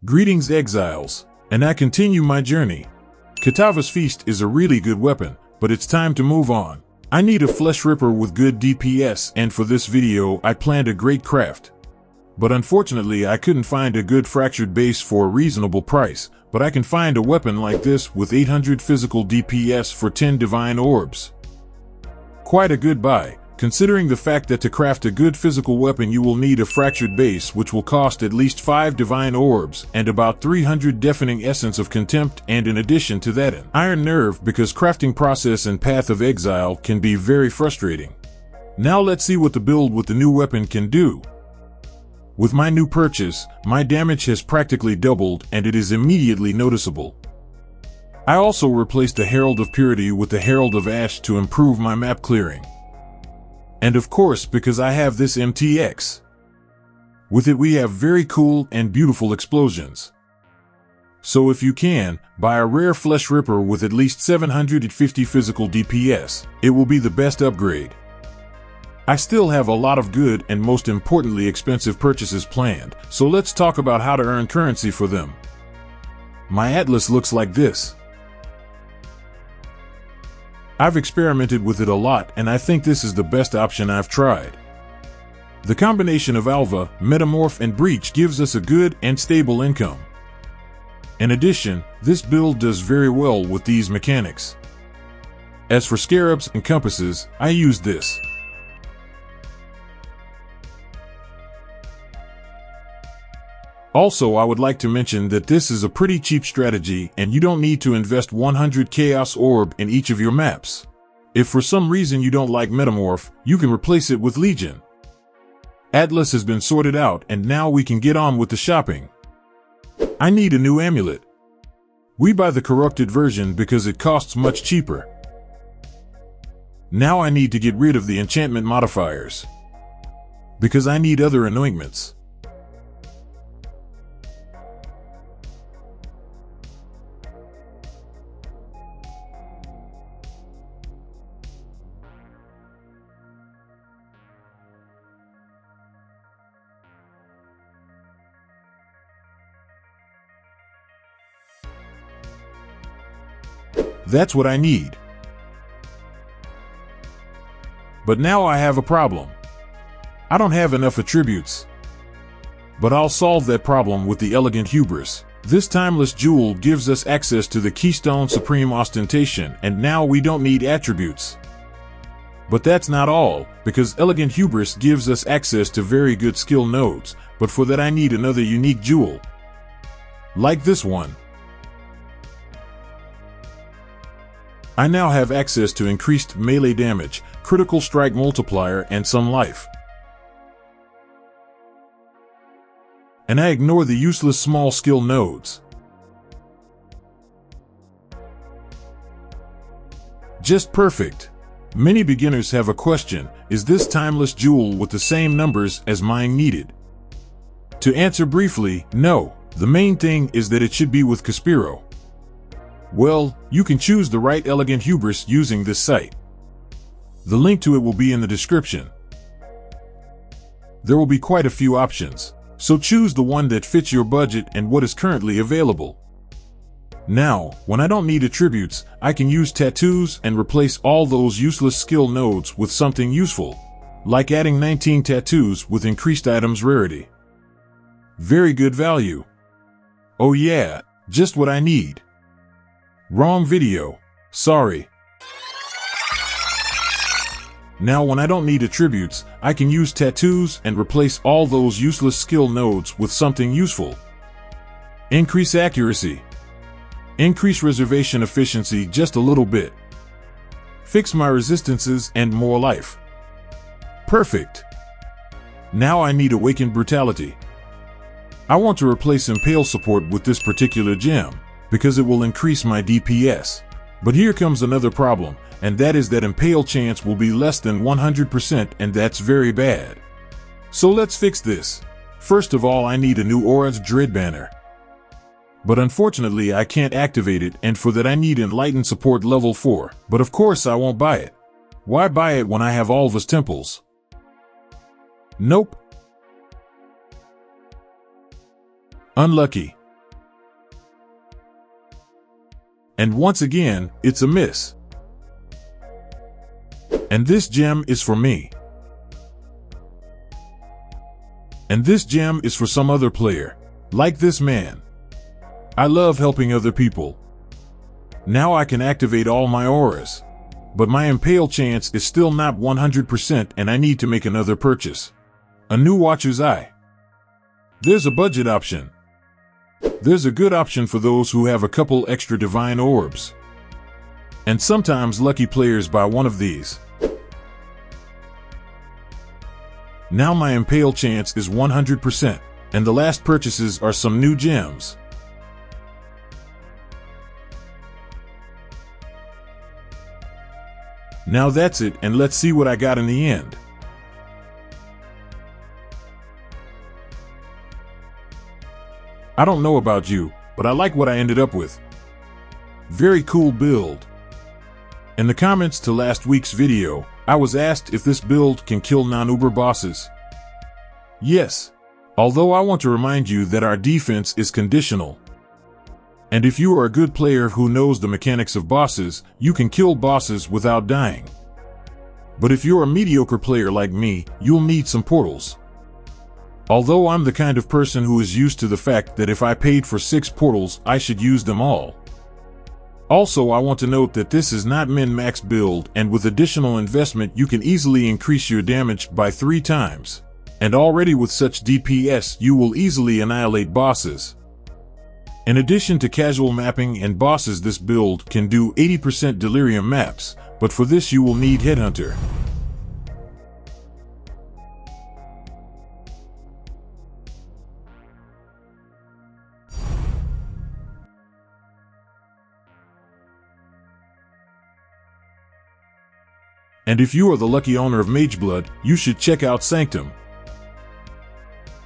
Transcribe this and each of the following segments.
Greetings, exiles, and I continue my journey. Kitava's Feast is a really good weapon, but it's time to move on. I need a flesh ripper with good DPS, and for this video I planned a great craft. But unfortunately I couldn't find a good fractured base for a reasonable price, but I can find a weapon like this with 800 physical DPS for 10 divine orbs. Quite a good buy, considering the fact that to craft a good physical weapon you will need a fractured base which will cost at least 5 divine orbs and about 300 deafening essence of contempt, and in addition to that an iron nerve, because crafting process in Path of Exile can be very frustrating. Now let's see what the build with the new weapon can do. With my new purchase, my damage has practically doubled and it is immediately noticeable. I also replaced the Herald of Purity with the Herald of Ash to improve my map clearing. And of course, because I have this MTX. With it we have very cool and beautiful explosions. So if you can, buy a rare flesh ripper with at least 750 physical DPS, it will be the best upgrade. I still have a lot of good and most importantly expensive purchases planned, so let's talk about how to earn currency for them. My atlas looks like this. I've experimented with it a lot and I think this is the best option I've tried. The combination of Alva, Metamorph and Breach gives us a good and stable income. In addition, this build does very well with these mechanics. As for Scarabs and compasses, I use this. Also, I would like to mention that this is a pretty cheap strategy and you don't need to invest 100 Chaos Orb in each of your maps. If for some reason you don't like Metamorph, you can replace it with Legion. Atlas has been sorted out and now we can get on with the shopping. I need a new amulet. We buy the corrupted version because it costs much cheaper. Now I need to get rid of the enchantment modifiers, because I need other anointments. That's what I need. But now I have a problem. I don't have enough attributes. But I'll solve that problem with the Elegant Hubris. This timeless jewel gives us access to the Keystone Supreme Ostentation, and now we don't need attributes. But that's not all, because Elegant Hubris gives us access to very good skill nodes, but for that I need another unique jewel. Like this one. I now have access to increased melee damage, critical strike multiplier, and some life. And I ignore the useless small skill nodes. Just perfect. Many beginners have a question: is this timeless jewel with the same numbers as mine needed? To answer briefly, no. The main thing is that it should be with Caspiro. Well, you can choose the right Elegant Hubris using this site. The link to it will be in the description. There will be quite a few options, so choose the one that fits your budget and what is currently available. Now, when I don't need attributes, I can use tattoos and replace all those useless skill nodes with something useful, like adding 19 tattoos with increased items rarity. Very good value. Oh yeah, just what I need. Wrong video. Sorry. Now when I don't need attributes, I can use tattoos and replace all those useless skill nodes with something useful. Increase accuracy. Increase reservation efficiency just a little bit. Fix my resistances and more life. Perfect. Now I need Awakened Brutality. I want to replace Impale support with this particular gem, because it will increase my DPS. But here comes another problem, and that is that Impale chance will be less than 100%, and that's very bad. So let's fix this. First of all, I need a new Aura's Dread banner. But unfortunately I can't activate it, and for that I need Enlightened support level 4, but of course I won't buy it. Why buy it when I have Alva's temples? Nope. Unlucky. And once again, it's a miss. And this gem is for me. And this gem is for some other player, like this man. I love helping other people. Now I can activate all my auras. But my impale chance is still not 100% and I need to make another purchase. A new Watcher's Eye. There's a budget option. There's a good option for those who have a couple extra divine orbs. And sometimes lucky players buy one of these. Now my impale chance is 100%, and the last purchases are some new gems. Now that's it, and let's see what I got in the end. I don't know about you, but I like what I ended up with. Very cool build. In the comments to last week's video, I was asked if this build can kill non-Uber bosses. Yes, although I want to remind you that our defense is conditional. And if you are a good player who knows the mechanics of bosses, you can kill bosses without dying. But if you're a mediocre player like me, you'll need some portals. Although I'm the kind of person who is used to the fact that if I paid for 6 portals, I should use them all. Also, I want to note that this is not min-max build, and with additional investment you can easily increase your damage by 3 times. And already with such DPS you will easily annihilate bosses. In addition to casual mapping and bosses, this build can do 80% delirium maps, but for this you will need Headhunter. And if you are the lucky owner of Mageblood, you should check out Sanctum.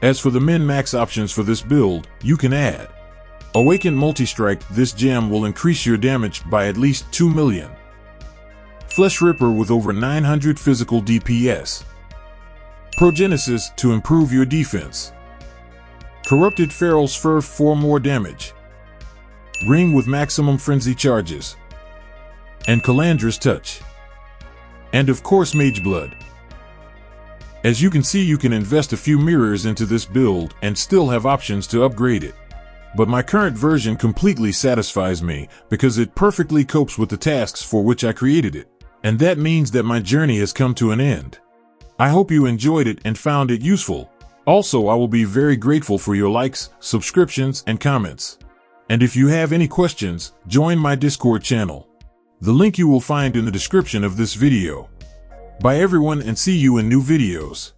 As for the min-max options for this build, you can add Awakened Multistrike. This gem will increase your damage by at least 2 million. Flesh Ripper with over 900 physical DPS. Progenesis to improve your defense. Corrupted Feral's Fur 4 more damage. Ring with maximum frenzy charges. And Calandra's Touch. And of course Mageblood. As you can see, you can invest a few mirrors into this build and still have options to upgrade it. But my current version completely satisfies me because it perfectly copes with the tasks for which I created it. And that means that my journey has come to an end. I hope you enjoyed it and found it useful. Also, I will be very grateful for your likes, subscriptions, and comments. And if you have any questions, join my Discord channel. The link you will find in the description of this video. Bye everyone, and see you in new videos.